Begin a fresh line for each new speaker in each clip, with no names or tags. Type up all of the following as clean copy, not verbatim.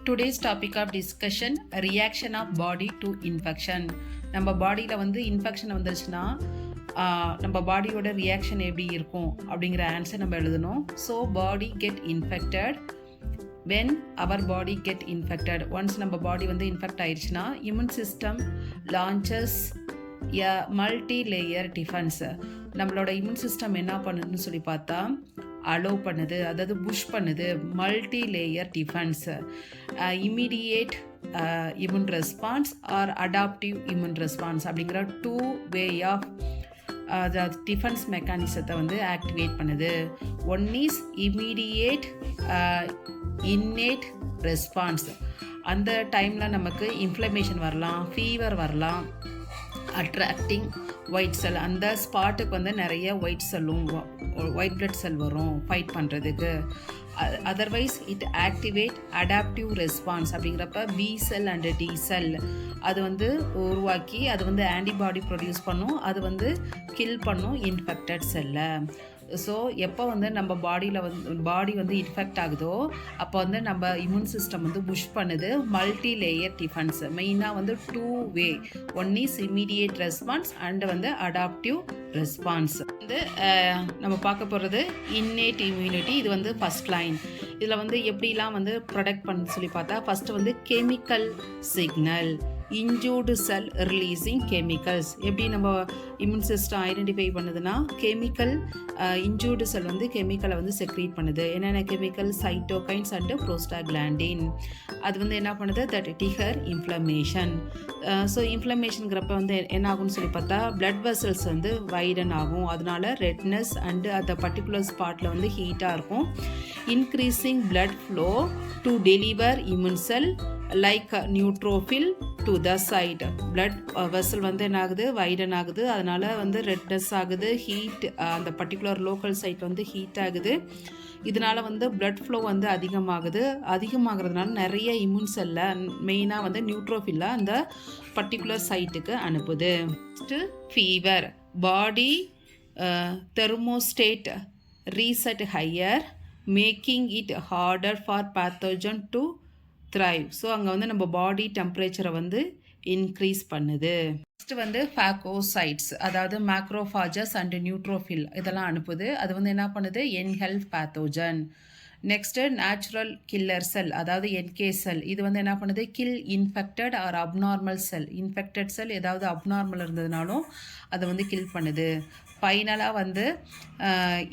Today's topic of discussion reaction of body to infection. நம்ம பாடியில் வந்து இன்ஃபெக்ஷன் வந்துருச்சுன்னா நம்ம பாடியோட ரியாக்ஷன் எப்படி இருக்கும் அப்படிங்கிற ஆன்சர் நம்ம எழுதணும். So body get infected when our body get infected. once நம்ம பாடி வந்து இன்ஃபெக்ட் ஆயிடுச்சுன்னா immune system launches a multi-layer defense. நம்மளோட இம்யூன் சிஸ்டம் என்ன பண்ணுதுன்னு சொல்லி பார்த்தா அலோவ் பண்ணுது, அதாவது புஷ் பண்ணுது. Multi layer defense, immediate immune response or adaptive immune response அப்படிங்கிற டூ வே ஆஃப் டிஃபென்ஸ் மெக்கானிசத்தை வந்து ஆக்டிவேட் பண்ணுது. One is immediate innate response. அந்த டைமில் நமக்கு இன்ஃப்ளமேஷன் வரலாம், ஃபீவர் வரலாம், அட்ராக்டிங் ஒயிட் செல். அந்த ஸ்பாட்டுக்கு வந்து நிறைய ஒயிட் செல்லும் ஒயிட் பிளட் செல் வரும் ஃபைட் பண்ணுறதுக்கு. Otherwise it activate adaptive response அப்படிங்கிறப்ப B cell and T cell அது வந்து உருவாக்கி அது வந்து ஆன்டிபாடி ப்ரொடியூஸ் பண்ணும், அது வந்து கில் பண்ணும் இன்ஃபெக்டட் செல்லை. ஸோ எப்போ வந்து நம்ம பாடி வந்து இன்ஃபெக்ட் ஆகுதோ அப்போ வந்து நம்ம இம்யூன் சிஸ்டம் வந்து புஷ் பண்ணுது. மல்டி லேயர் டிஃபென்ஸ் மெயினாக வந்து two way, one is immediate response and வந்து அடாப்டிவ் ரெஸ்பான்ஸ். வந்து நம்ம பார்க்க போகிறது இன்னேட் இம்யூனிட்டி. இது வந்து ஃபஸ்ட் லைன். இதில் வந்து எப்படிலாம் வந்து ப்ரொடெக்ட் பண்ண சொல்லி பார்த்தா ஃபஸ்ட்டு வந்து கெமிக்கல் சிக்னல், இன்ஜூர்டு செல் ரிலீஸிங் கெமிக்கல்ஸ். எப்படி நம்ம இம்யூன் சிஸ்டம் ஐடென்டிஃபை பண்ணுதுன்னா கெமிக்கல் இன்ஜூர்டு செல் வந்து கெமிக்கலை வந்து செக்ரீட் பண்ணுது. என்னென்ன கெமிக்கல்? Cytokines and prostaglandin. அது வந்து என்ன பண்ணுது? That digger inflammation. ஸோ இன்ஃப்ளமேஷனுங்கிறப்ப வந்து என்ன ஆகும்னு சொல்லி பார்த்தா பிளட் வெசல்ஸ் வந்து வைடன் ஆகும், அதனால ரெட்னஸ் அண்டு அந்த பர்டிகுலர் ஸ்பாட்டில் வந்து ஹீட்டாக இருக்கும். Increasing blood flow to deliver immune cell like neutrophil to the site. Blood vessel வந்து என்ன ஆகுது? வைடன் ஆகுது, அதனால் வந்து ரெட்னஸ் ஆகுது, ஹீட் அந்த பர்டிகுலர் லோக்கல் சைட் வந்து ஹீட் ஆகுது. இதனால் வந்து பிளட் ஃப்ளோ வந்து அதிகமாகிறதுனால நிறைய இம்யூன் செல்லை மெயினாக வந்து நியூட்ரோஃபில்லை அந்த பர்டிகுலர் சைட்டுக்கு அனுப்புது. Next fever. Body thermostat reset higher making it harder for pathogen to thrive. So அங்கே வந்து நம்ம பாடி டெம்பரேச்சரை வந்து இன்க்ரீஸ் பண்ணுது. நெக்ஸ்ட் வந்து ஃபேகோசைட்ஸ், அதாவது மேக்ரோஃபாஜஸ் அண்ட் நியூட்ரோஃபில் இதெல்லாம் அனுப்புது. அது வந்து என்ன பண்ணுது? என்ஹெல்ப் பேத்தோஜன். நெக்ஸ்ட்டு நேச்சுரல் கில்லர் செல், அதாவது என்கே செல். இது வந்து என்ன பண்ணுது? கில் இன்ஃபெக்டட் ஆர் அப்நார்மல் செல். இன்ஃபெக்டட் செல் ஏதாவது அப்நார்மல் இருந்ததுனாலும் அதை வந்து கில் பண்ணுது. ஃபைனலாக வந்து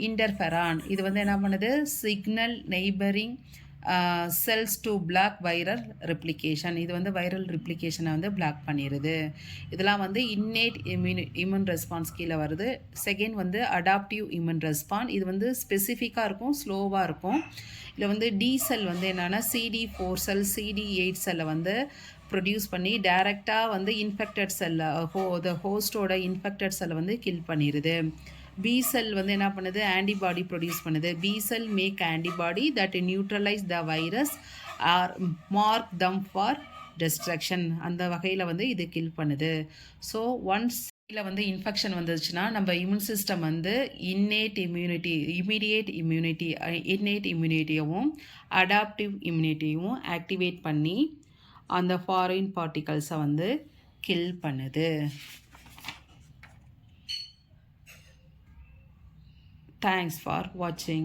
இன்டர்ஃபெரான். இது வந்து என்ன பண்ணுது? Signal neighbouring cells to block viral replication. இது வந்து வைரல் ரெப்ளிகேஷனை வந்து பிளாக் பண்ணிடுது. இதெல்லாம் வந்து இன்னேட் இம்யூன் ரெஸ்பான்ஸ் கீழே வருது. செகண்ட் வந்து அடாப்டிவ் இம்யூன் ரெஸ்பான்ஸ். இது வந்து ஸ்பெசிஃபிக்காக இருக்கும், ஸ்லோவாக இருக்கும். இதில் வந்து டி செல் வந்து என்னென்னா CD4 செல் CD8 செல்லை வந்து ப்ரொடியூஸ் பண்ணி டைரெக்டாக வந்து இன்ஃபெக்டட் செல்லை ஹோஸ்டோட இன்ஃபெக்டட் செல்லை வந்து கில் பண்ணிடுது. பி செல் வந்து என்ன பண்ணுது? ஆன்டிபாடி ப்ரொடியூஸ் பண்ணுது. B cell make antibody that neutralize the virus or mark them for destruction. அந்த வகையில் வந்து இது கில் பண்ணுது. ஸோ ஒன்ஸ் இதில் வந்து இன்ஃபெக்ஷன் வந்துச்சுன்னா நம்ம இம்யூன் சிஸ்டம் வந்து இன்னேட் இம்யூனிட்டியவும் அடாப்டிவ் இம்யூனிட்டியும் ஆக்டிவேட் பண்ணி அந்த ஃபாரின் பார்ட்டிகல்ஸை வந்து கில் பண்ணுது. Thanks for watching.